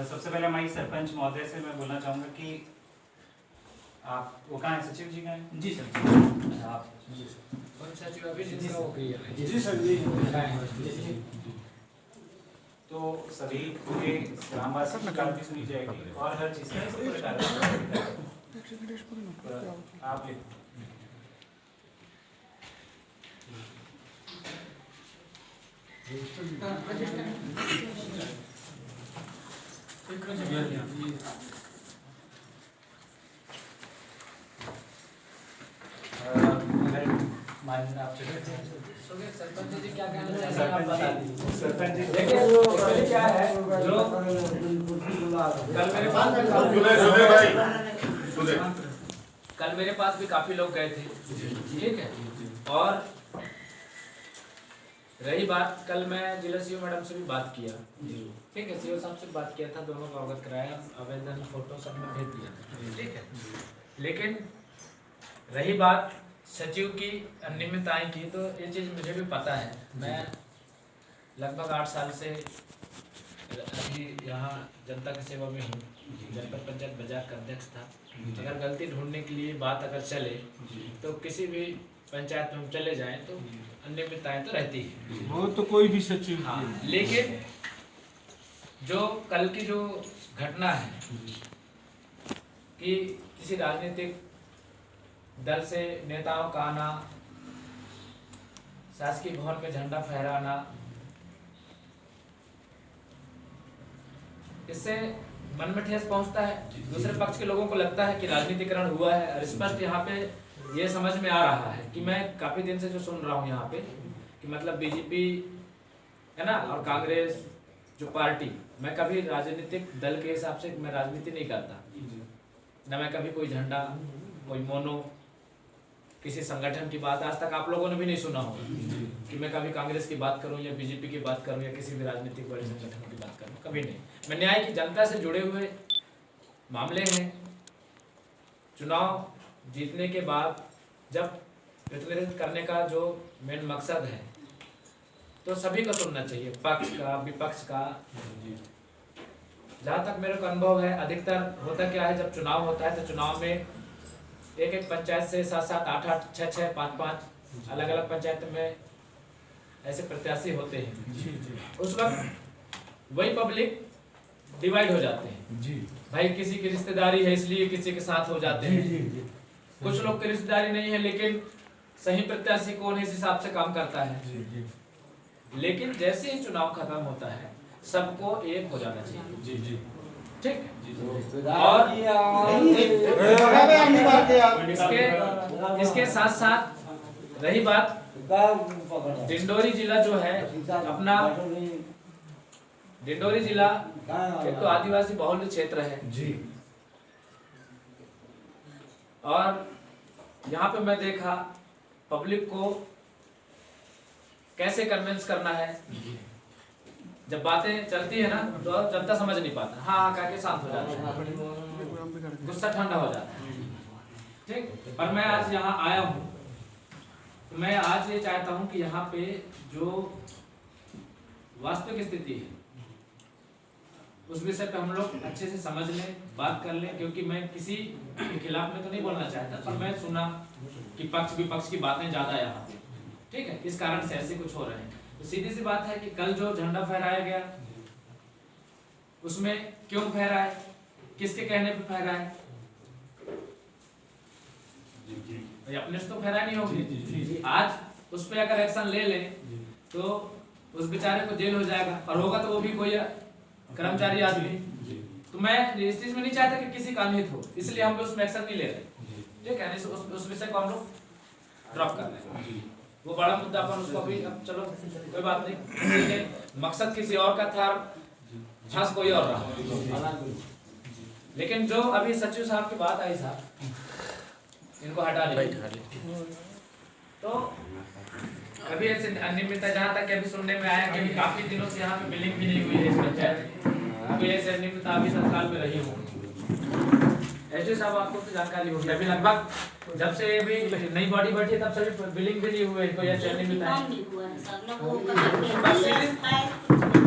सबसे पहले मैं सरपंच महोदय से मैं बोलना चाहूँगा कि आप वो कहाँ है, सचिव जी कहाँ हैं? जी सर। आप सचिव अभी जिसका वो किया है। जी सर जी। तो सभी पूरे ग्रामवासी की बात भी सुनी जाएगी और हर चीज़ का पूरे कार्यक्रम आप ले आप सरपंच जी क्या कहना चाहते हैं आप बता दीजिए। सरपंच जी देखिए क्या है जो कल मेरे पास भी काफी लोग गए थे, ठीक है। और रही बात, कल मैं जिला सीओ मैडम से भी बात किया, ठीक है, सीओ साहब से बात किया था, दोनों को अवगत कराया, आवेदन फोटो सब में भेज दिया, ठीक है। लेकिन रही बात सचिव की अनियमितताएं की, तो ये चीज़ मुझे भी पता है। मैं लगभग 8 साल से अभी यहाँ जनता की सेवा में हूँ, जनपद पंचायत बाजार का अध्यक्ष था। अगर गलती ढूंढने के लिए बात अगर चले तो किसी भी पंचायत में हम चले जाएं तो अनियमितताएं तो रहती है, वो तो कोई भी सचिव। हाँ। लेकिन जो कल की जो घटना है कि किसी राजनीतिक दल से नेताओं का आना, शासकीय भवन में झंडा फहराना, इससे मन में ठेस पहुंचता है। दूसरे पक्ष के लोगों को लगता है कि राजनीतिकरण हुआ है। और स्पष्ट यहाँ पे ये समझ में आ रहा है कि मैं काफी दिन से जो सुन रहा हूँ यहाँ पे कि मतलब बीजेपी है ना और कांग्रेस जो पार्टी, मैं कभी राजनीतिक दल के हिसाब से मैं राजनीति नहीं करता, न मैं कभी कोई झंडा, कोई मोनो, किसी संगठन की बात आज तक आप लोगों ने भी नहीं सुना होगा कि मैं कभी कांग्रेस की बात करूं या बीजेपी की बात करूं या किसी भी राजनीतिक बड़े संगठन की बात करूं, कभी नहीं। मैं न्याय की जनता से जुड़े हुए मामले हैं। चुनाव जीतने के बाद जब प्रतिनिधित्व करने का जो मेन मकसद है तो सभी को सुनना चाहिए, पक्ष का, विपक्ष का। जहाँ तक मेरे को अनुभव है, अधिकतर होता क्या है, जब चुनाव होता है तो चुनाव में एक एक पंचायत से 7-7, 8-8, 6-6, 5-5 अलग अलग पंचायत में ऐसे प्रत्याशी होते हैं। उस वक्त वही पब्लिक डिवाइड हो जाते हैं जी। भाई, किसी की रिश्तेदारी है इसलिए किसी के साथ हो जाते हैं। कुछ लोग की रिश्तेदारी नहीं है लेकिन सही प्रत्याशी कौन है इस हिसाब से काम करता है। लेकिन जैसे ही चुनाव खत्म होता है सबको एक हो जाना चाहिए, ठीक। और इसके साथ साथ रही बात, डिंडोरी जिला जो है अपना, डिंडोरी जिला एक तो आदिवासी बहुल क्षेत्र है जी। और यहाँ पे मैं देखा पब्लिक को कैसे कन्विंस करना है। जब बातें चलती है ना तो जनता समझ नहीं पाता, हाँ कह के शांत हो जाता है, गुस्सा ठंडा हो जाता है, ठीक। और मैं आज यहाँ आया हूँ तो मैं आज ये चाहता हूँ कि यहाँ पे जो वास्तविक स्थिति है उस विषय पे हम लोग अच्छे से समझ लें, बात कर लें। क्योंकि मैं किसी के खिलाफ में तो नहीं बोलना चाहता, पर मैं सुना कि पक्ष विपक्ष की बातें ज्यादा यहाँ पे, ठीक है, इस कारण से ऐसे कुछ हो रहे हैं। तो सीधी सी बात है कि कल जो झंडा फहराया गया उसमें क्यों फहराया, किसके कहने पे फहराया, अपने से तो फहराया नहीं होगी। आज उस पर अगर एक्शन ले लें तो उस बेचारे को जेल हो जाएगा, और होगा तो वो भी कोई कर्मचारी आदमी। तो मैं इस चीज में नहीं चाहता कि किसी का अनहित हो, इसलिए हम उसमें एक्शन नहीं ले रहे, ठीक है। उस विषय को हम लोग ड्रॉप कर रहे हैं। वो बड़ा मुद्दा अपन उसको अभी, अब चलो कोई बात नहीं, मकसद किसी और का था, छास कोई और रहा। लेकिन जो अभी सचिव साहब की बात आई साहब, इनको हटा ले। तो अभी ऐसे अनियमितता जहाँ तक अभी सुनने में आया कि काफी दिनों से यहाँ पे बिलिंग भी नहीं हुई है इस पंचायत में, तो ऐसे अनियमितता अभी तत्काल में रही हो। एसडी साहब आपको तो जानकारी होगी, अभी लगभग जब से अभी नई बॉडी बैठी तब से बिलिंग भी नहीं हुए, कोई ऐसे अनियमितता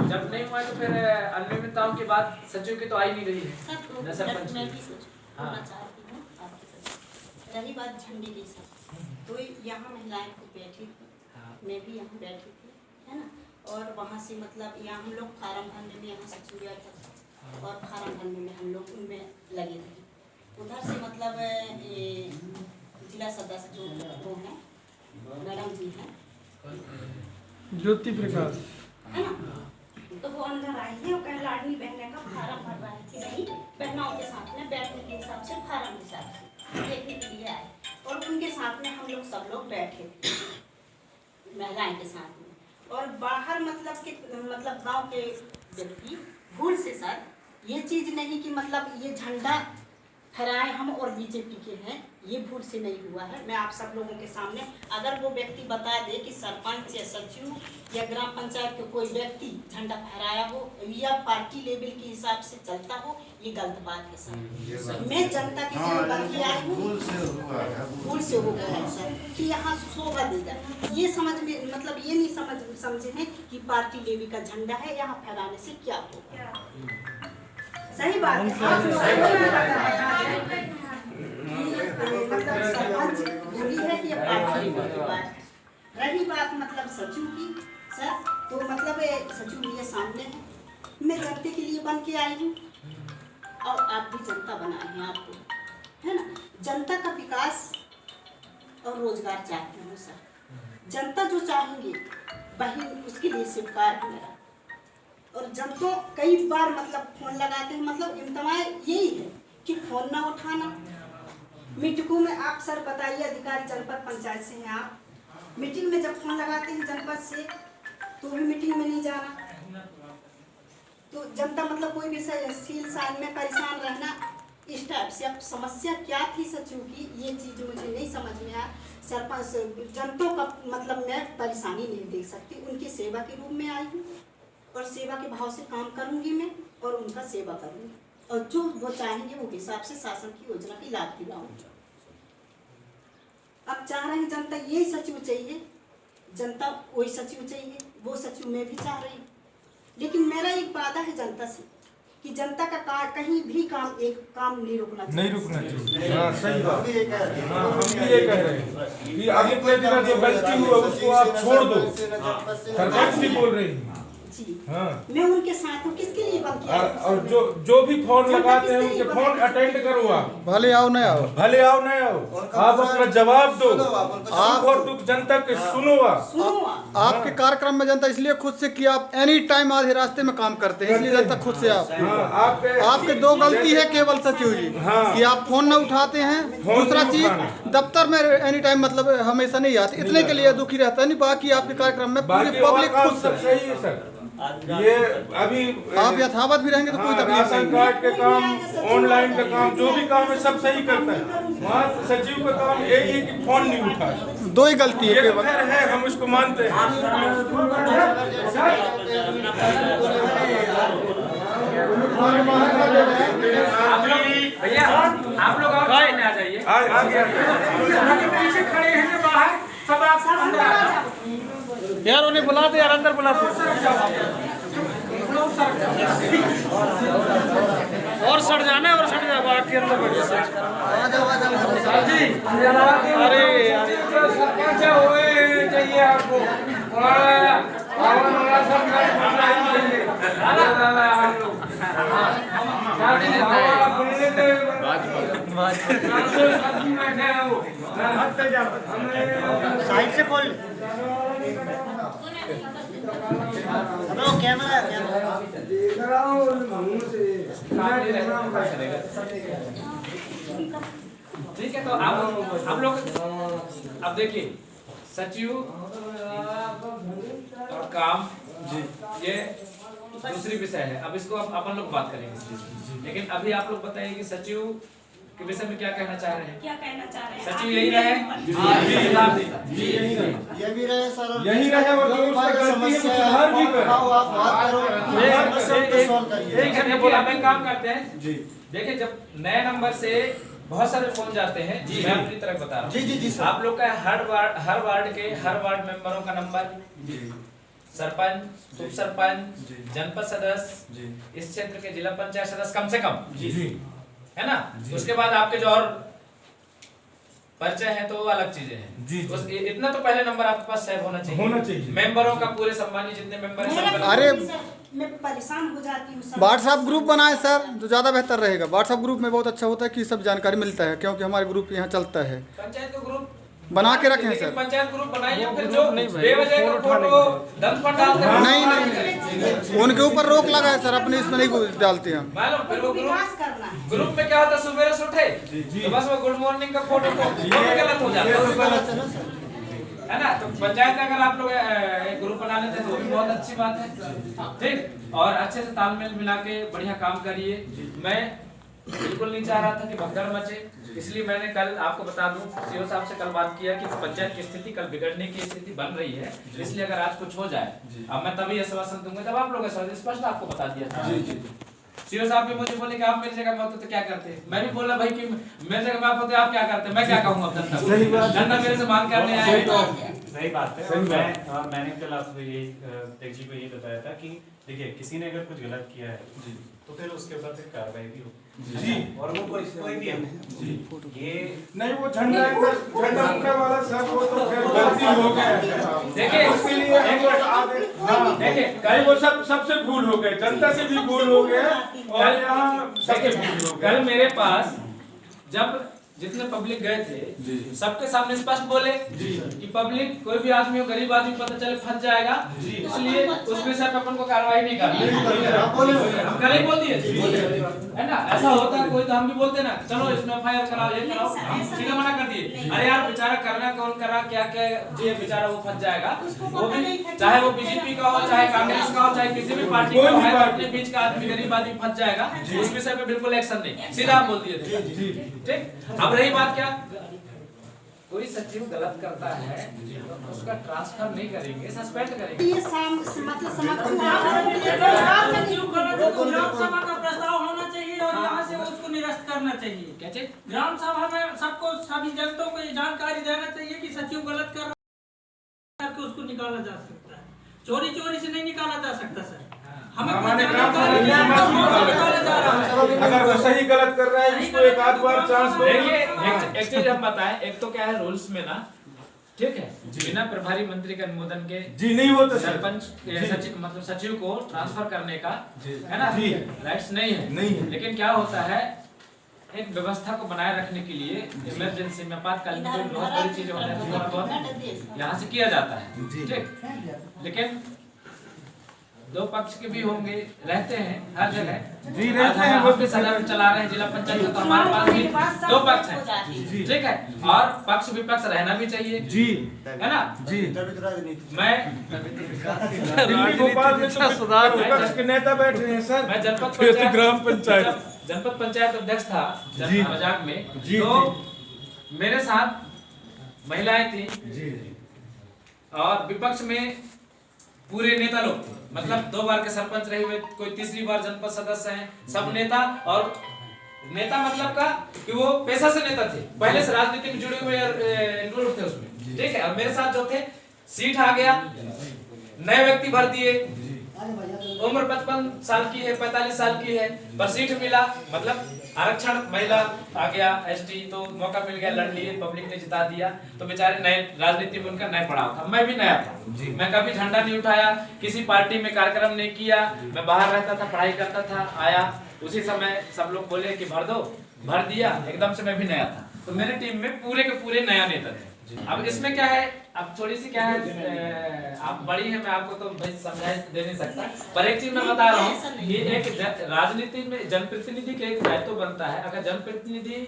जब नहीं समय तो फिर अनियमितताओं की बात सचिव की तो आई नहीं रही है। सर तो न सरपंच मैं की। भी कुछ हाँ। बोलना चाहती हूँ आपके साथ। रही बात झंडे की सर, तो यहाँ महिलाएं को बैठी थी, हाँ। मैं भी यहाँ बैठी थी, है ना। और वहाँ से मतलब यहाँ हम लोग फार्म भरने में यहाँ सचिव गया था और फार्म भरने में हम लोग उनमें लगे थे। उधर से मतलब जिला सदस्य जो वो हैं मैडम जी हैं ज्योति प्रकाश, है ना, तो वो अंदर आई है और कहीं लाडली बहने का फार्म भर रहा है कि नहीं, बहनों के साथ में बैठने के हिसाब से फार्म हिसाब से देखने के लिए आए और उनके साथ में हम लोग सब लोग बैठे थे महिलाएं के साथ में। और बाहर मतलब गांव के व्यक्ति भूल से सर ये चीज़ नहीं कि मतलब ये झंडा फहराए हम और बीजेपी के हैं, ये भूल से नहीं हुआ है। मैं आप सब लोगों के सामने अगर वो व्यक्ति बता दे कि सरपंच या सचिव या ग्राम पंचायत के कोई व्यक्ति झंडा फहराया हो या पार्टी लेवल के हिसाब से चलता हो, ये गलत बात है सर। मैं जनता की सेवा करके आई हूँ, भूल से हो गया है सर कि यहाँ शोभा देगा, ये समझ में मतलब ये नहीं समझे हैं कि पार्टी लेवल का झंडा है, यहाँ फहराने से क्या होगा। सही बात है, मतलब सरपंच बोली है कि पार्टी की बात। रही बात मतलब सचिव की सर, तो मतलब सचिव मेरे सामने है, मैं जनता के लिए बन के आई हूँ और आप भी जनता बनाए हैं आपको, है ना। जनता का विकास और रोजगार चाहती हूँ सर। जनता जो चाहेंगे वही उसके लिए स्वीकार है मेरा। और जनता कई बार मतलब फोन लगाते हैं, मतलब इंतमा यही है कि फोन ना उठाना। मीटिंगों में आप सर बताइए, अधिकारी जनपद पंचायत से हैं आप, मीटिंग में जब फोन लगाते हैं जनपद से तो भी मीटिंग में नहीं जाना। तो जनता मतलब कोई भी सील साल में परेशान रहना इस टाइप से। अब समस्या क्या थी सचिव की, ये चीज़ मुझे नहीं समझ में आया। सरपंच जनता का मतलब मैं परेशानी नहीं देख सकती, उनकी सेवा के रूप में आई हूँ और सेवा के भाव से काम करूंगी मैं और उनका सेवा करूंगी और जो वो चाहेंगे वो हिसाब से शासन की योजना की लाभ दिलाऊंगी। अब चाह रहे हैं जनता यही सचिव चाहिए, जनता वही सचिव चाहिए, वो सचिव मैं भी चाह रही हूँ। लेकिन मेरा एक वादा है जनता से कि जनता का कहीं भी काम एक काम नहीं रुकना चाहिए। हाँ सही बात। हाँ हम भी ये कह रहे हैं कि आगे कोई दिना जो गलती हुआ उसको आप छोड़ दो, सरपंच भी बोल रही है। हाँ। मैं उनके साथ हूँ, किसके लिए बन किया और जो भी फोन लगाते हैं उनके फोन अटेंड करो आप, भले आओ न आओ, भले आओ न आओ, आप अपना जवाब दो, आप और दुख जनता के सुनो आपके कार्यक्रम में जनता इसलिए खुद से कि आप एनी टाइम आधे रास्ते में काम करते हैं, इसलिए जनता खुद से आपके दो गलती है केवल सचिव जी कि आप फोन न उठाते हैं, दूसरा चीज दफ्तर में एनी टाइम मतलब हमेशा नहीं आते, इतने के लिए दुखी रहता है। नहीं बाकी आपके कार्यक्रम में पूरी पब्लिक खुद से सही है सर। ये अभी आप यथावत भी रहेंगे तो कोई तकलीफ राशन कार्ड के काम, ऑनलाइन का काम, जो भी काम है सब सही करता है। वहाँ सचिव का काम यही है कि फोन नहीं उठाए, दो ही गलती है केवल है, हम उसको मानते हैं। भैया आप लोग और साइड में आ जाइए, आगे पीछे खड़े हैं बाहर, सब आप अंदर आ जाओ यार, उन्हें बुला दे यार, अंदर बुला दे और सड़ जाना है और सड़ जाए बाहर के अंदर बैठे अरे सरपंच हुए चाहिए आपको साइड से बोल कैमरा ठीक है। तो आप लोग अब देखिए सचिव और काम ये दूसरी विषय है, अब इसको अपन लोग बात करेंगे इस चीज की। लेकिन अभी आप लोग बताइए कि सचिव के विषय में क्या कहना चाह रहे हैं? क्या कहना चाह रहे हैं? सचिव यही रहे? जी यही रहे, ये भी रहे सर, यही रहे और जो उसका गलती है वो सुधार भी करे। आप बात करो, एक बोला मैं काम करते हैं जी। देखिए जब नए नंबर से बहुत सारे फोन जाते हैं, मैं अपनी तरफ बता रहा हूँ। जी आप लोग का हर वार्ड के हर वार्ड मेंबरों का नंबर सरपंच, उप सरपंच, जनपद सदस्य, इस क्षेत्र के जिला पंचायत सदस्य कम से कम, है ना। उसके बाद आपके जो और परिचय है तो वो अलग चीजें हैं। इतना तो पहले नंबर आपके पास सेव होना चाहिए। मेंबरों का पूरे सम्मानित जितने मेंबर हैं अरे मैं परेशान हो जाती हूँ सर। व्हाट्सएप ग्रुप बनाए सर तो ज़्यादा बेहतर रहेगा। व्हाट्सएप ग्रुप में बहुत अच्छा होता है कि सब जानकारी मिलता है, क्योंकि हमारे ग्रुप यहाँ चलता है। पंचायत का ग्रुप बना के रखें सर। पंचायत ग्रुप बनाइए, फिर जो बेवजह का फोटो दंत पर डालते हैं नहीं, उनके ऊपर रोक लगा है सर, अपने इसमें नहीं डालते हैं। मालूम, फिर वो विकास करना है। ग्रुप में क्या होता है, सुबह से उठे तो बस वो गुड मॉर्निंग का फोटो गलत हो जाता है ना। तो पंचायत में अगर आप लोग एक ग्रुप बना लेते हैं तो भी बहुत अच्छी बात है, ठीक। और अच्छे से तालमेल मिला के बढ़िया काम करिए। मैं बिल्कुल नहीं चाह रहा था कि भगदड़ मचे, इसलिए मैंने कल आपको बता दूं, सीओ साहब से कल बात किया कि पंचायत की स्थिति कल बिगड़ने की स्थिति बन रही है, इसलिए अगर आज कुछ हो जाए, अब मैं तभी आश्वासन दूंगा जब आप लोग स्पष्ट आपको बता दिया था। सीओ साहब भी मुझे बोले कि आप मेरी जगह में होते तो क्या करते। मैं भी बोला भाई कि मेरी जगह में आप होते आप क्या करते। मैं क्या कहूँगा अब जनता को, जनता मेरे से मांग करने आए तो सही बात है। और मैंने कल आपको यही टेक जी को यही बताया था कि देखिए किसी ने अगर कुछ गलत किया है तो फिर उसके ऊपर फिर कार्रवाई भी हो जी। और वो कोई भी है ये नहीं, वो झंडा उनका वाला सब वो तो खैर गलती हो गया। देखिए उसके लिए देखिए कल वो सबसे भूल हो गए, जनता से भी भूल हो गया और यहाँ सबसे भूल हो गया। कल मेरे पास जब जितने पब्लिक गए थे सबके सामने स्पष्ट बोले कि पब्लिक कोई भी आदमी हो, गरीब आदमी पता चले फंस जाएगा, इसलिए उस विषय पे अपन को कार्रवाई नहीं करनी। हम कल ही बोल दिए, है ना। ऐसा होता है कोई तो हम भी बोलते ना, चलो इसमें एफआईआर कराओ, ये कराओ, ठीक है, मना कर दिए। अरे यार बेचारा करना कौन करा, क्या क्या ये बेचारा वो फंस जाएगा। वो भी चाहे वो बीजेपी का हो, चाहे कांग्रेस का हो, चाहे किसी भी पार्टी का हो, अपने बीच का आदमी गरीब आदमी फंस जाएगा, उस विषय पे बिल्कुल एक्शन नहीं, सीधा आप बोल दिए थे, ठीक। अब रही बात क्या, कोई सचिव गलत करता है तो उसका ट्रांसफर नहीं करेंगे, सस्पेंड करेंगे। ये मतलब ग्राम सभा का प्रस्ताव होना चाहिए और यहाँ से उसको निरस्त करना चाहिए। क्या चाहिए? ग्राम सभा में सबको सभी जनता को ये जानकारी देना चाहिए कि सचिव गलत कर रहा है, करके उसको निकाला जा सकता है। चोरी से नहीं निकाला जा सकता सर। हमारे ग्राम अगर वो सही गलत कर रहा है उसको एक आध बार चांस दो। देखिए एक चीज हम बताएं, एक तो क्या है रूल्स में ना, ठीक है, बिना प्रभारी मंत्री के अनुमोदन के जी नहीं होता सरपंच सचिव मतलब सचिव को ट्रांसफर करने का, है ना, राइट्स नहीं है। लेकिन क्या होता है, एक व्यवस्था को बनाए रखने के लिए इमरजेंसी में आपातकालीन कोई बहुत बड़ी चीज होने तो थोड़ा बहुत यहाँ से किया जाता है, ठीक। लेकिन दो पक्ष के भी होंगे, रहते हैं हर जगह जी, रहते हैं। वो भी सदन चला रहे हैं जिला पंचायत, तो हमारे पास भी दो पक्ष हैं, ठीक है, और पक्ष विपक्ष रहना भी चाहिए जी, है ना जी। मैं दिल्ली भोपाल में तो विपक्ष के नेता बैठ रहे हैं सर। मैं जनपद पंचायत अध्यक्ष था मजाक में, तो मेरे साथ महिलाएं थी और विपक्ष में पूरे नेता लोग थे, मतलब 2 बार के सरपंच रहे हुए, कोई तीसरी बार जनपद सदस्य हैं, सब नेता। और नेता मतलब का कि वो पेशा से नेता थे, पहले से राजनीति में जुड़े हुए इंक्लूड थे उसमें, ठीक है। और मेरे साथ जो थे, सीट आ गया, नए व्यक्ति भर दिए, उम्र 55 साल की है, 45 साल की है, पर सीट मिला, मतलब आरक्षण महिला आ गया, एसटी, तो मौका मिल गया, लड़ लिए, पब्लिक ने जिता दिया। तो बेचारे नए राजनीति में उनका नया पड़ाव था, मैं भी नया था, मैं कभी झंडा नहीं उठाया, किसी पार्टी में कार्यक्रम नहीं किया, मैं बाहर रहता था, पढ़ाई करता था, आया उसी समय सब लोग बोले कि भर दो, भर दिया, एकदम से मैं भी नया था। तो मेरी टीम में पूरे के पूरे नया नेता थे। अब इसमें क्या है, अब थोड़ी सी क्या है, आप बड़ी हैं, मैं आपको तो भाई समझाई दे नहीं सकता, पर एक चीज मैं बता रहा हूँ, ये एक राजनीति में जनप्रतिनिधि का एक दायित्व बनता है। अगर जनप्रतिनिधि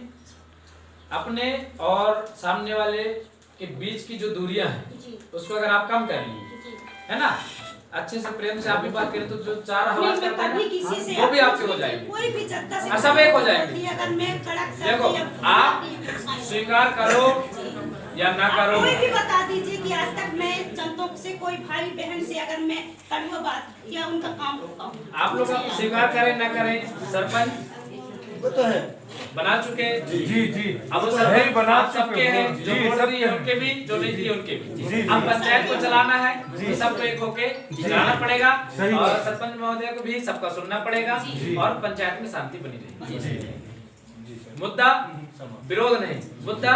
अपने और सामने वाले के बीच की जो दूरियां हैं उसको अगर आप कम कर लीजिए, है ना, अच्छे से प्रेम से आप भी बात करें, तो जो चार आवाज करते हैं वो भी आपके हो जाएंगे, कोई भी जनता से सब एक हो जाएंगे। अगर मैं कड़क देखो, आप स्वीकार करो या ना करो, कोई भी बता दीजिए कि आज तक मैं जनता से कोई भाई बहन से अगर मैं कड़वा बात या उनका काम रोका हूं, आप लोग स्वीकार करें ना करें, सरपंच वो तो है बना चुके। जी अब वो है, बना आप सबके चुके हैं, हैं। जो जी, वोट सबके दिए हैं। उनके भी, जो नहीं दिए उनके भी। जी, अब पंचायत को चलाना है तो सबको एक होके चलाना पड़ेगा सही और बात। सरपंच महोदय को भी सबका सुनना पड़ेगा और पंचायत में शांति बनी रहेगी। मुद्दा विरोध नहीं, मुद्दा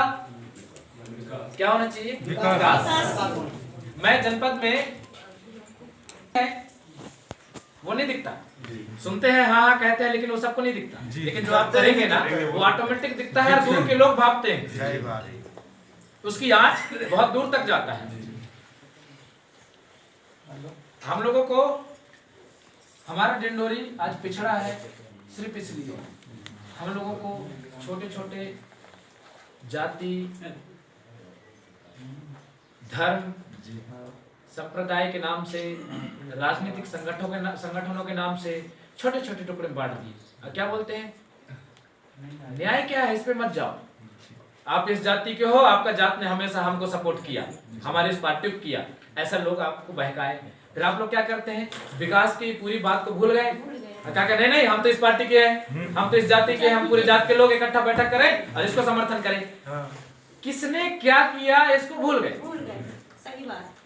क्या होना चाहिए? विकास। मैं जनपद में है वो नहीं दिखता, सुनते हैं हाँ हाँ कहते हैं, लेकिन वो सबको नहीं दिखता। लेकिन जो आप करेंगे ना वो ऑटोमेटिक दिखता है और दूर के लोग भागते हैं, उसकी आंच बहुत दूर तक जाता है। हम लोगों को हमारा डिंडोरी आज पिछड़ा है सिर्फ इसलिए हम लोगों को छोटे छोटे जाति, धर्म, संप्रदाय के नाम से, राजनीतिक संगठनों के नाम से छोटे छोटे टुकड़े में बांट दिए। क्या बोलते हैं? न्याय क्या है, इस पे मत जाओ। आप इस जाति के हो, आपका जात ने हमेशा हमको सपोर्ट किया, हमारे इस पार्टी को किया, ऐसा लोग आपको बहकाए। फिर आप लोग क्या करते हैं? विकास की पूरी बात को भूल गए। क्या कहते नहीं हम तो इस पार्टी के हैं, हम तो इस जाति के हैं, हम पूरे जात के लोग इकट्ठा बैठक करें और इसको समर्थन करें। किसने क्या किया इसको भूल गए। सही बात।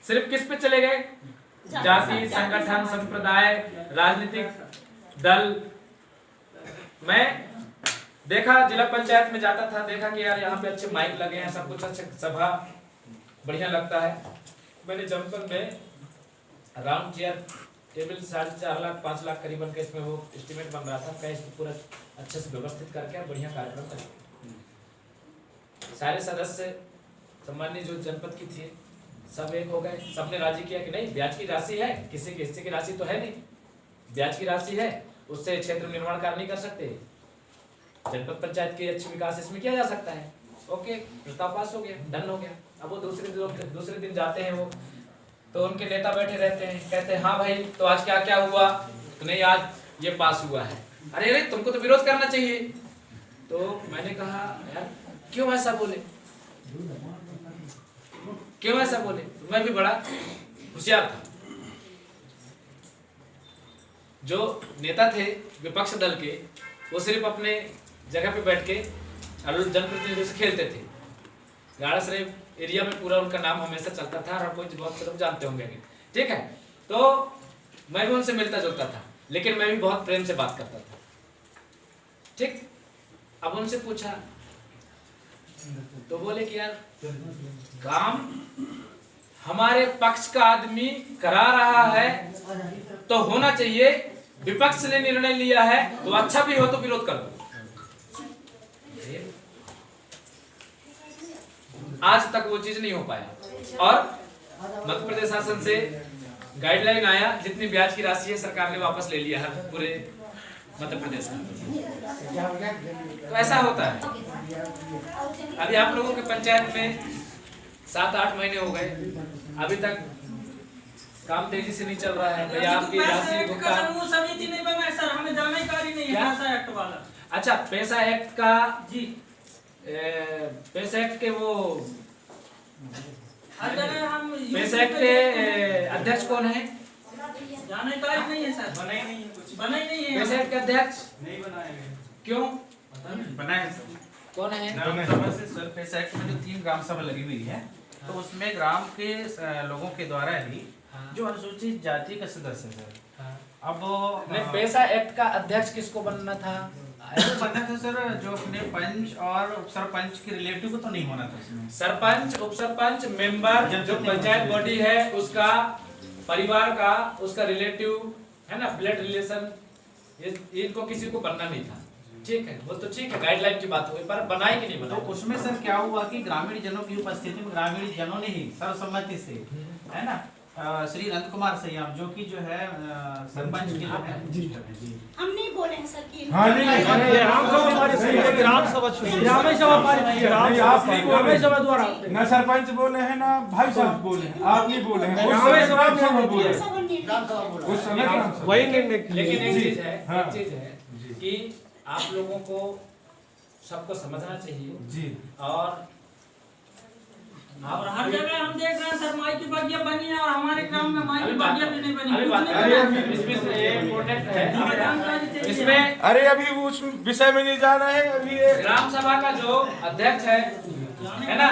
सिर्फ किस पे चले गए? जाति, संगठन, संप्रदाय, राजनीतिक दल। मैं देखा जिला पंचायत में जाता था, देखा कि यार यहाँ पे अच्छे माइक लगे हैं, सब कुछ अच्छे, सभा बढ़िया लगता है। मैंने जनपद में round chair table 4.5 lakh 5 lakh करीबन का इसमें वो एस्टिमेट बन रहा था, क्या इसको पूरा अच्छे से व्यवस्थित करके बढ़िया कार्यक्रम करें। सारे सदस्य सम्मानीय जो जनपद की थी सब एक हो गए, सबने राजी किया कि नहीं ब्याज की राशि है, किसी के हिस्से की राशि तो है नहीं, ब्याज की राशि है, उससे क्षेत्र निर्माण कार्य नहीं कर सकते, जनपद पंचायत के अच्छे विकास इसमें किया जा सकता है। ओके, प्रस्ताव पास हो गया, डन हो गया। अब वो दूसरे दिन जाते हैं वो, तो उनके नेता बैठे रहते हैं, कहते हैं हाँ भाई तो आज क्या क्या हुआ? तो नहीं आज ये पास हुआ है। अरे अरे तुमको तो विरोध करना चाहिए। तो मैंने कहा यार क्यों ऐसा बोले, क्यों ऐसा बोले? तो मैं भी बड़ा होशियार था। जो नेता थे विपक्ष दल के, वो सिर्फ अपने जगह पे बैठ के जनप्रतिनिधियों से खेलते थे। गाड़ा शरीफ एरिया में पूरा उनका नाम हमेशा चलता था और कोई बहुत लोग जानते होंगे, ठीक है। तो मैं भी उनसे मिलता जुलता था, लेकिन मैं भी बहुत प्रेम से बात करता था, ठीक। अब उनसे पूछा तो बोले कि यार काम हमारे पक्ष का आदमी करा रहा है तो होना चाहिए, विपक्ष ने निर्णय लिया है तो अच्छा भी हो तो विरोध कर दो। आज तक वो चीज नहीं हो पाया और मध्य प्रदेश शासन से गाइडलाइन आया, जितनी ब्याज की राशि है सरकार ने वापस ले लिया है पूरे मध्य प्रदेश में। तो ऐसा होता है। अभी आप लोगों के पंचायत में 7-8 महीने हो गए, अभी तक काम तेजी से नहीं चल रहा है। भैया आपकी राशि भुगतान समूह समिति नहीं बना है सर, हमें जानकारी नहीं है पैसा एक्ट वाला। अच्छा, पैसा एक्ट का जी पैसा एक्ट के वो अगर हम पैसा एक्ट के अध्यक्ष कौन है? जानकारी नहीं है सर, बना ही नहीं है कुछ, बना ही नहीं है। पैसा एक्ट के अध्यक्ष नहीं बनाए हैं। क्यों? बनाए सर, कौन है? ग्राम सभा से सर पैसा एक्ट में जो 3 ग्राम सभा लगी हुई है, तो उसमें ग्राम के लोगों के द्वारा ही जो अनुसूचित जाति का सदस्य सर, अब नहीं, पैसा एक्ट का अध्यक्ष किसको बनना था? ऐसा बनना था सर जो अपने पंच और उप सरपंच के रिलेटिव को तो नहीं होना था उसमें। सरपंच, उप सरपंच, मेंबर, जो पंचायत बॉडी है उसका परिवार का, उसका रिलेटिव है ना, ब्लड रिलेशन, ये इनको किसी को बनना नहीं था, ठीक है। वो तो ठीक है, गाइडलाइन की बात हुई, पर बनाए कि नहीं तो बनाए? उसमें सर क्या हुआ कि ग्रामीण जनों की उपस्थिति में ग्रामीण जनों ने ही सर्वसम्मति से, है ना, श्री नंद कुमार सयाम जो कि जो है सरपंच के जो है हम नहीं बोले हैं सर कि हाँ, नहीं, ग्राम सभा द्वारा ना सरपंच बोले हैं ना भाई साहब बोले हैं, आप नहीं बोले हैं, उस समय ग्राम सभा बोले हैं। सब निर्णय उस समय ग्राम सभा। वही निर्णय लेकिन एक जी, चीज है, हाँ। एक चीज है कि आप लोगों को सबको समझना चाहिए जी, और और हर जगह हम देख रहे हैं सर माई की बगिया बनी है और हमारे ग्राम में माई की बगिया भी नहीं बनी। अभी बात इसमें ये इम्पोर्टेंट है इसमें। अरे अभी उस विषय में नहीं जाना है अभी। ग्राम सभा का जो अध्यक्ष है ना,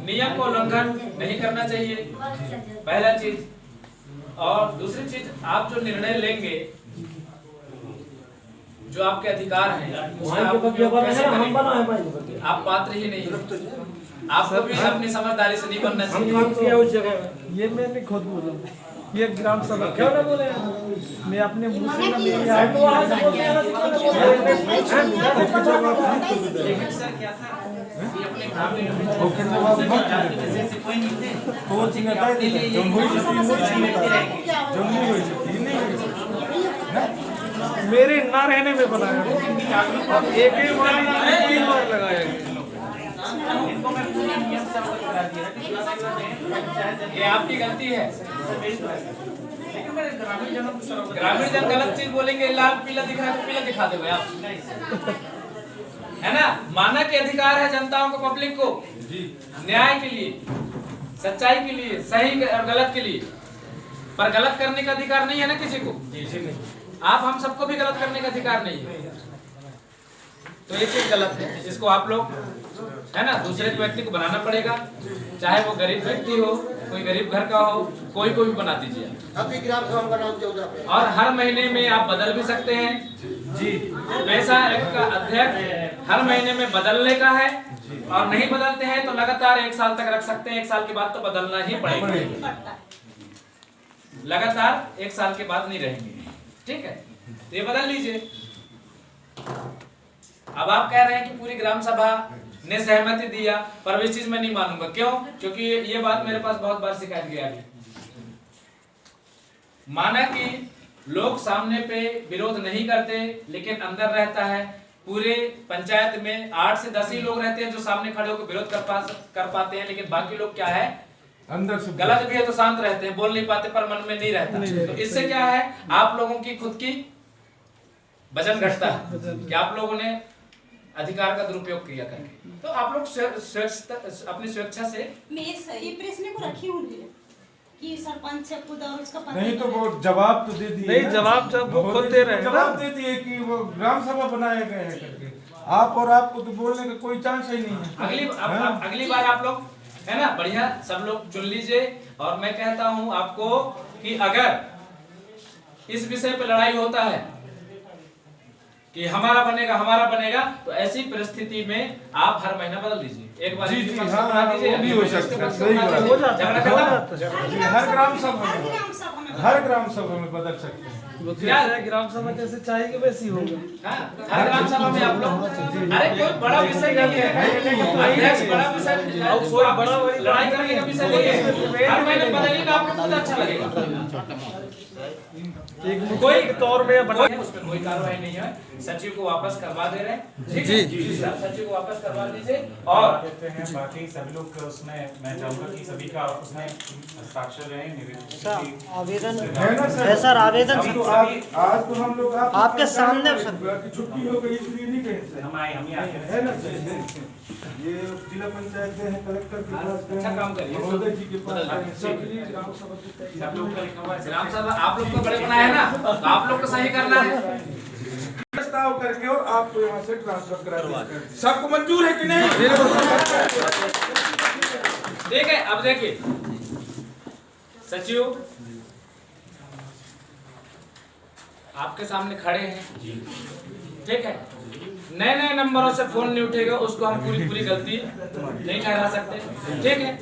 नियम को उल्लंघन नहीं करना चाहिए, पहला चीज। और दूसरी चीज, आप जो निर्णय लेंगे, जो आपके अधिकार हैं, उसका आप उपयोग कैसे करेंगे? आप पात्र ही नहीं हैं। आपको भी अपनी समझदारी से नहीं बनना चाहिए। उस जगह ये मैं नहीं खुद बोला, ये ग्राम सभा क्यों ना बोले, मैं अपने मुंह से ना मेरी मेरे ना रहने में बनाया, एक ही बार 3 बार लगाया। ये आपकी गलती है। ग्रामीण जन गलत चीज बोलेंगे, लाल पीला दिख रहा है तो पीला दिखा दो आप, है ना। माना के अधिकार है जनताओं को, पब्लिक को न्याय के लिए, सच्चाई के लिए, सही और गलत के लिए, पर गलत करने का अधिकार नहीं है ना किसी को। आप हम सबको भी गलत करने का अधिकार नहीं है। तो ये चीज गलत है, इसको आप लोग, है ना, दूसरे व्यक्ति को बनाना पड़ेगा, चाहे वो गरीब व्यक्ति हो, कोई गरीब घर का हो, कोई को भी बना दीजिए। अभी ग्राम सभा बनाओ 14 पे। और हर महीने में आप बदल भी सकते हैं जी। वैसा एक अध्यक्ष हर महीने में बदलने का है, और नहीं बदलते हैं तो लगातार 1 साल तक रख सकते हैं। 1 साल के बाद तो बदलना ही पड़ेगा, लगातार 1 साल के बाद नहीं रहेंगे, ठीक है। तो ये बदल लीजिए। अब आप कह रहे हैं कि पूरी ग्राम सभा ने सहमति दिया, पर इस चीज में नहीं मानूंगा। क्यों? क्योंकि ये बात मेरे पास बहुत बार शिकायत गया है। माना कि लोग सामने पे विरोध नहीं करते, लेकिन अंदर रहता है, पूरे पंचायत में 8 से 10 ही लोग रहते हैं जो सामने खड़े होकर विरोध कर पाते हैं, लेकिन बाकी लोग क्या है, अंदर से गलत भी है तो शांत रहते हैं, बोल नहीं पाते, पर मन में नहीं रहता। तो इससे क्या है, आप लोगों की खुद की वजन घटता है कि आप लोगों ने अधिकार का दुरुपयोग किया करके। तो आप लोग अपनी स्वेच्छा से। मैं ये प्रश्न को रखी हूँ कि सरपंच है खुद और उसका पति नहीं तो वो जवाब तो दे दिए। नहीं, जवाब जब वो खुद दे रहे हैं, जवाब दे दिए कि वो ग्राम सभा बनाया गया है करके। आप और आपको तो बोलने का कोई चांस ही नहीं है। अगली बार आप लोग, है ना, बढ़िया सब लोग चुन लीजिए। और मैं कहता हूं आपको कि अगर इस विषय पे लड़ाई होता है कि हमारा बनेगा, तो ऐसी परिस्थिति में आप हर महीना बदल दीजिए। एक बार जी, हाँ, वो भी हो सकता है, सही बात है। हो जाता है। हर ग्राम सभा में बदल सकते हैं। ग्राम सभा जैसे चाहेंगे वैसी होगा। हर ग्राम सभा में आप लोग, अरे कोई बड़ा विषय नहीं है, अध्यक्ष बड़ा विषय, कोई बड़ा लड़ाई करने का विषय नहीं है। हर महीने बदलिएगा, आपको बहुत अच्छा लगेगा। कोई तौर में उसमें कोई कार्रवाई नहीं है। सचिव को वापस करवा दे रहे हैं, ठीक है जी, सचिव को वापस करवा दीजिए। और कहते हैं बाकी सभी लोग उसमें, मैं चाहूंगा कि सभी का उसमें हस्ताक्षर रहे। आवेदन है ना सर? है सर, आवेदन आज तो हम लोग आपके सामने छुट्टी हो गई इसलिए नहीं कहे हम ही आते हैं, है ना। ये जिला पंचायत गए हैं, कलेक्टर के पास गए, अच्छा काम करिए, महोदय जी के पास गए, सब सब लोग का लिखा हुआ है। ग्राम सभा आप लोग को बड़े बनाया है ना, तो आप लोग को सही करना है। प्रस्ताव करके और आपको यहाँ से ट्रांसफर करा दीजिए। सबको मंजूर है कि नहीं? ठीक है। अब देखिए, सचिव आपके सामने खड़े हैं, ठीक है। नए नए नंबरों से फोन नहीं उठेगा, उसको हम पूरी गलती नहीं ठहरा सकते, ठीक है।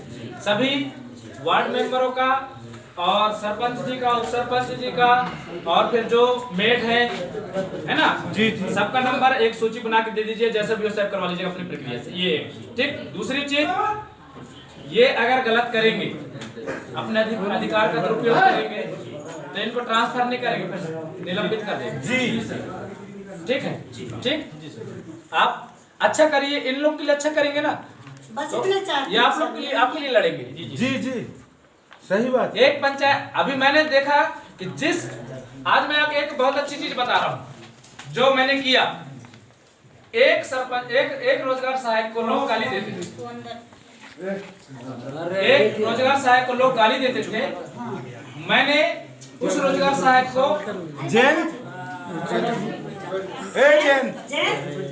सभी वार्ड मेंबरों का और सरपंच जी का, उप सरपंच जी का, और फिर जो मेट है ना जी, सबका नंबर एक सूची बना के दे दीजिए, जैसे भी हो सेव करवा लीजिएगा अपनी प्रक्रिया से, ये ठीक। दूसरी चीज, ये अगर गलत करेंगे, अपने अधिकार का दुरुपयोग करेंगे, तो इनको ट्रांसफर नहीं करेंगे, फिर निलंबित कर देंगे जी, ठीक है। ठीक, आप अच्छा करिए, इन लोग के लिए अच्छा करेंगे ना, बस तो इतना चाहते ये आप लोग के लिए, आपके लिए लड़ेंगे जी जी, सही बात। एक पंचायत, अभी मैंने देखा कि आज मैं आपको एक बहुत अच्छी चीज बता रहा हूँ जो मैंने किया। एक सरपंच, एक रोजगार सहायक को लोग गाली देते थे, एक रोजगार सहायक को लोग गाली देते थे, मैंने उस रोजगार सहायक को जैन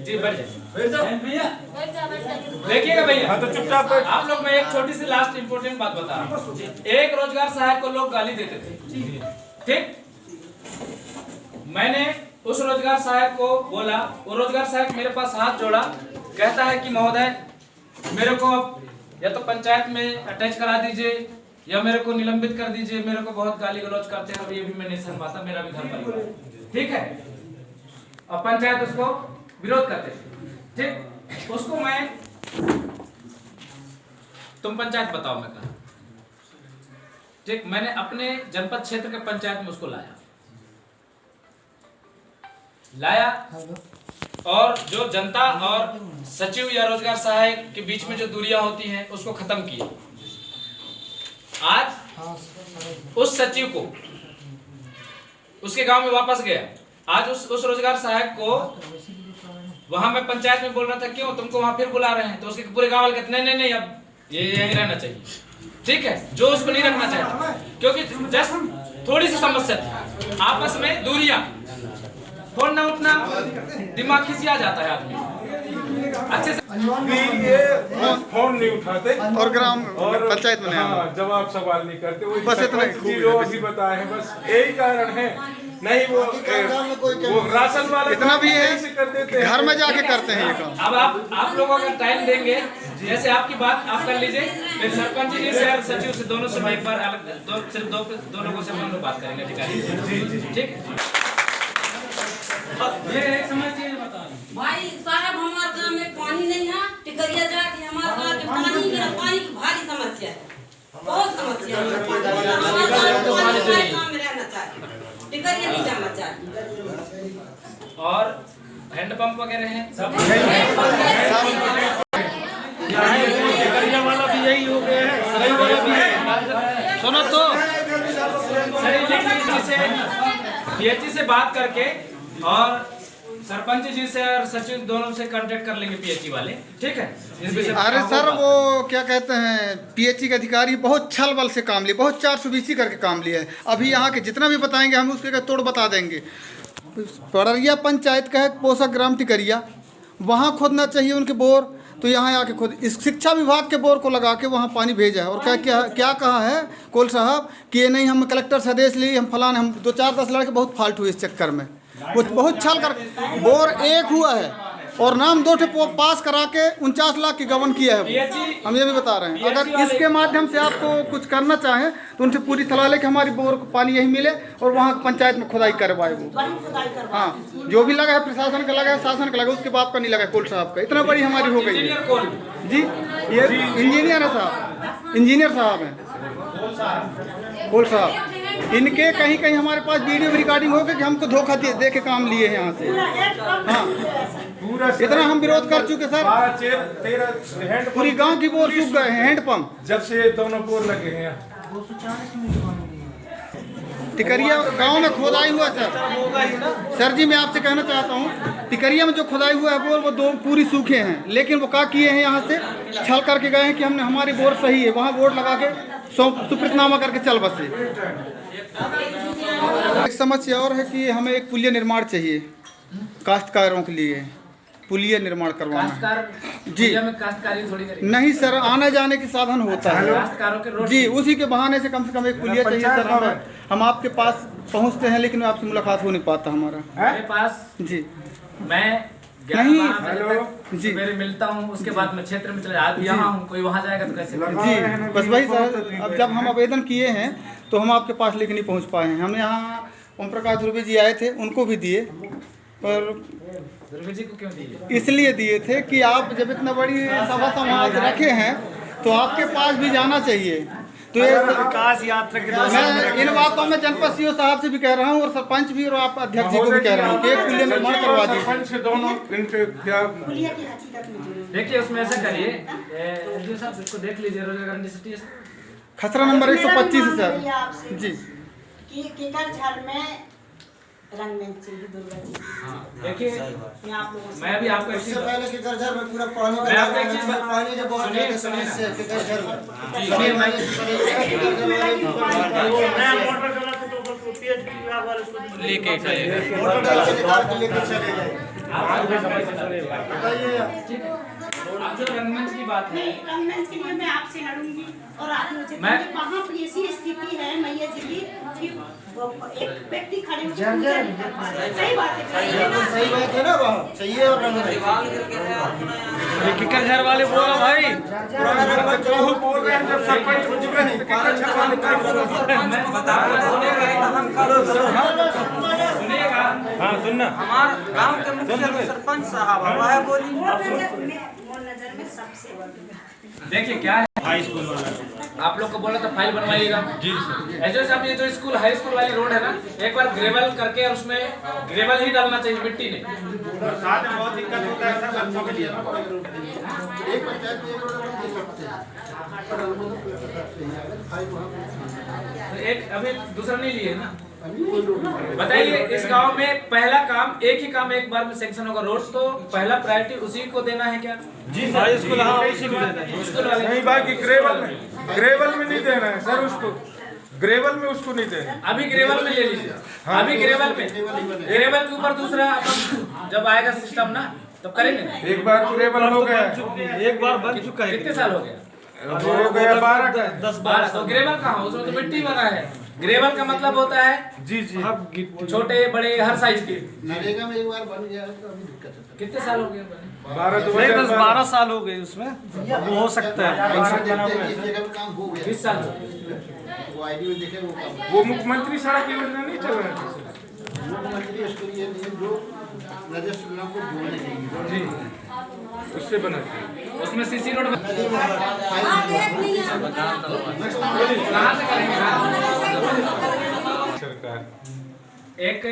जी देखिएगा भैया, हाँ तो चुपचाप बैठ। आप लोग मैं एक छोटी सी लास्ट इंपॉर्टेंट बात बता रहा हूँ। एक रोजगार सहायक को लोग गाली देते थे, ठीक, मैंने उस रोजगार सहायक को बोला, वो रोजगार सहायक मेरे पास हाथ जोड़ा, कहता है कि महोदय मेरे को या तो पंचायत में अटैच करा दीजिए या मेरे को निलंबित कर दीजिए, मेरे को बहुत गाली गलौज करते हैं और ये भी मैं नहीं सहन पाता, मेरा भी घर परिवार, ठीक है। और पंचायत उसको विरोध करते थे, ठीक, उसको मैं, तुम पंचायत बताओ मैं कहा, ठीक, मैंने अपने जनपद क्षेत्र के पंचायत में उसको लाया और जो जनता और सचिव या रोजगार सहायक के बीच में जो दूरियां होती हैं उसको खत्म किया। आज उस सचिव को उसके गांव में वापस गया, आज उस रोजगार सहायक को वहां मैं पंचायत में बोल रहा था क्यों तुमको वहां फिर बुला रहे हैं, तो उसके पूरे गांव वाले कहते नहीं अब ये यहीं रहना चाहिए, ठीक है, जो उसको नहीं रखना चाहता, क्योंकि जस्ट थोड़ी सी समस्या थी, आपस में दूरियां, फोन न उठना, दिमाग खिसिया जाता है आदमी अच्छे से, ये फोन नहीं उठाते और ग्राम और पंचायत में हाँ, जवाब सवाल नहीं करते, वो बस इतना ही खूब जो अभी बताए हैं, बस यही कारण है। नहीं वो राशन वाले इतना भी है, ऐसे कर देते हैं, घर में जाके करते हैं ये काम। अब आप लोगों का टाइम देंगे, जैसे आपकी बात आप कर लीजिए, फिर सरपंच जी से और सचिव से दोनों से एक बार अलग सिर्फ दो लोगों से हम लोग बात करेंगे अधिकारी, ठीक। ये एक समझिए बता भाई साहब हमारे गांव में पानी नहीं है, टिकरिया जाके हमारे गांव में पानी की भारी समस्या है, बहुत समस्या है, हमारे गांव में रहना चाहिए, टिकरिया नहीं जाना चाहिए। और हैंडपंप वगैरह हैं सब, वाला भी यही हो गया है, सराय वाला भी है। सुनो तो पीएचई से बात करके और सरपंच जी से और सचिव दोनों से कांटेक्ट कर लेंगे पीएचई वाले, ठीक है। अरे सर वो क्या कहते हैं पीएचई के अधिकारी बहुत छल बल से काम लिए, बहुत 420 करके काम लिया है। अभी यहाँ के जितना भी बताएंगे हम उसके तोड़ बता देंगे। पड़रिया पंचायत का है पोषक ग्राम टिकरिया, वहाँ खोदना चाहिए उनके बोर, तो यहाँ आके खुद इस शिक्षा विभाग के बोर को लगा के वहाँ पानी भेजा है। और क्या कहा है कोल साहब कि ये नहीं हम कलेक्टर से आदेश लिए, हम फलान, हम 2-4-10 लड़के बहुत फाल्ट हुए इस चक्कर में, वो बहुत छल कर बोर एक हुआ है और नाम 2 पास करा के 49 लाख की गबन किया है। हम ये भी बता रहे हैं, अगर इसके माध्यम से आपको कुछ करना चाहें तो उनसे पूरी सलाह ले कि हमारी बोर को पानी यही मिले और वहाँ पंचायत में खुदाई करवाए वो। हाँ, जो भी लगा है प्रशासन का लगा है, शासन का लगा, उसके बाप का नहीं लगा, कोल साहब का। इतना बड़ी हमारी हो गई है जी। ये इंजीनियर है साहब, इंजीनियर साहब हैं कोल साहब। इनके कहीं कहीं हमारे पास वीडियो रिकॉर्डिंग हो गई कि हमको धोखा दे के काम लिए हैं यहाँ से। हाँ, पूरा इतना हम विरोध कर चुके सर, 12-13 पूरी गांव की बोर सूख गए हैं, हैंडपंप। जब से दोनों बोर लगे हैं टिकरिया गांव में खोदाई हुआ सर जी मैं आपसे कहना चाहता हूँ, टिकरिया में जो खोदाई हुआ है बोर वो 2 पूरी सूखे हैं, लेकिन वो क्या किए हैं यहाँ से छल करके गए हैं कि हमने हमारी बोर सही है, वहाँ बोर्ड लगा के सुकृतनामा करके चल बसे। एक समस्या और है कि हमें एक पुलिया निर्माण चाहिए काश्तकारों के लिए, पुलिया निर्माण करवाना है जी। काश्तकारी थोड़ी करेंगे नहीं सर, आने जाने के साधन होता है काश्तकारों के रोड जी, उसी के बहाने से कम एक पुलिया चाहिए सर। हम आपके पास पहुंचते हैं लेकिन आपसे मुलाकात हो नहीं पाता हमारा मेरे पास जी। मैं नहीं, 11-12 बजे तक जी। सवेरे मिलता हूँ, उसके बाद मैं क्षेत्र में चले जाता, यहाँ हूँ, कोई वहाँ जाएगा तो कैसे जी। बस वही सर, अब जब हम आवेदन किए हैं तो हम आपके पास लेके नहीं पहुँच पाए हैं। हम यहाँ ओम प्रकाश ध्रुवी जी आए थे, उनको भी दिए, पर ध्रुवी जी को क्यों दिए? इसलिए दिए थे कि आप जब इतना बड़ी सभा समाज रखे हैं तो आपके पास भी जाना चाहिए। तो ये विकास यात्रा के मैं इन बातों में जनपद सीओ साहब से भी कह रहा हूँ और सरपंच भी और आप अध्यक्ष जी को भी कह रहा हूँ कि एक पुलिया निर्माण करवा दीजिए। सरपंच दोनों इनके क्या देखिए उसमें ऐसा करिए, एसडीओ साहब इसको देख लीजिए, रोजगार गारंटी सिटी खसरा नंबर 125 है सर जी। केकर झर में रंगमंच चाहिए दुर्गा जी। देखिए मैं आप लोगों से मैं भी आपको एक चीज पहले के घर में पूरा पानी मैं आपको एक चीज पानी जब बहुत सुनिए, ज्यादा सुनिए समस्या है के घर में सुनिए, मैं लेके मोटर डाल के निकाल के लेके चले गए। अब जो रंगमंच की बात है नहीं, रंगमंच के लिए मैं आपसे लड़ूंगी और आप मुझे मैं- वहाँ पर ऐसी स्थिति है मैया जी की कि एक व्यक्ति खड़े होकर पूजा नहीं कर पा रहे। सही बात है सही बात है ना वहाँ चाहिए और रंग किकर घर वाले बोलो भाई वो बोल रहे हैं जब सरपंच को चुप रहे मैं बता सुनिएगा हाँ सुनना हमारे गांव के मुखिया सरपंच साहब है बोली मोर नजर में सबसे देखिए क्या है हाई स्कूल वाला आप लोग को बोला था फाइल बनवाइएगा जी सर ऐसे साहब ये जो स्कूल हाई स्कूल वाली रोड है ना एक बार ग्रेवल करके और उसमें ग्रेवल ही डालना चाहिए मिट्टी नहीं बरसात में बहुत दिक्कत होता है सर बच्चों के लिए एक पंचायत में एक रोड दे सकते हैं तो एक अभी दूसरा नहीं लिए ना बताइए इस गांव में पहला काम एक ही काम एक बार में सेंक्शन होगा रोड तो पहला प्रायोरिटी उसी को देना है क्या जी सर स्कूल हाँ उसी को देना है स्कूल वाले नहीं बाकी ग्रेवल में नहीं देना है सर उसको ग्रेवल में उसको नहीं देना अभी ग्रेवल में ले लीजिए अभी ग्रेवल के ऊपर दूसरा अपन जब आएगा सिस्टम ना तब करेंगे एक बार ग्रेवल हो गया एक बार बन चुका है कितने साल हो गया हो गया 12 का 12 तो ग्रेवल कहाँ उसमें तो मिट्टी बना है ग्रेवल का मतलब होता है जी जी छोटे बड़े हर साइज के नरेगा में एक बार बन गया तो अभी दिक्कत है कितने साल हो गए 12 तो नहीं बस 12 साल हो गए उसमें वो हो सकता है इस जगह पे काम हो गया 20 साल हो वो आईडी में देखे वो काम वो मुख्यमंत्री सड़क योजना नहीं चल रहा है मुख्यमंत्री उसके लिए नियम जो राजस्व विभाग को जोड़ने के लिए जी उससे बना उसमें सीसी रोड आप एक नहीं है कहाँ से करेंगे सरकार एक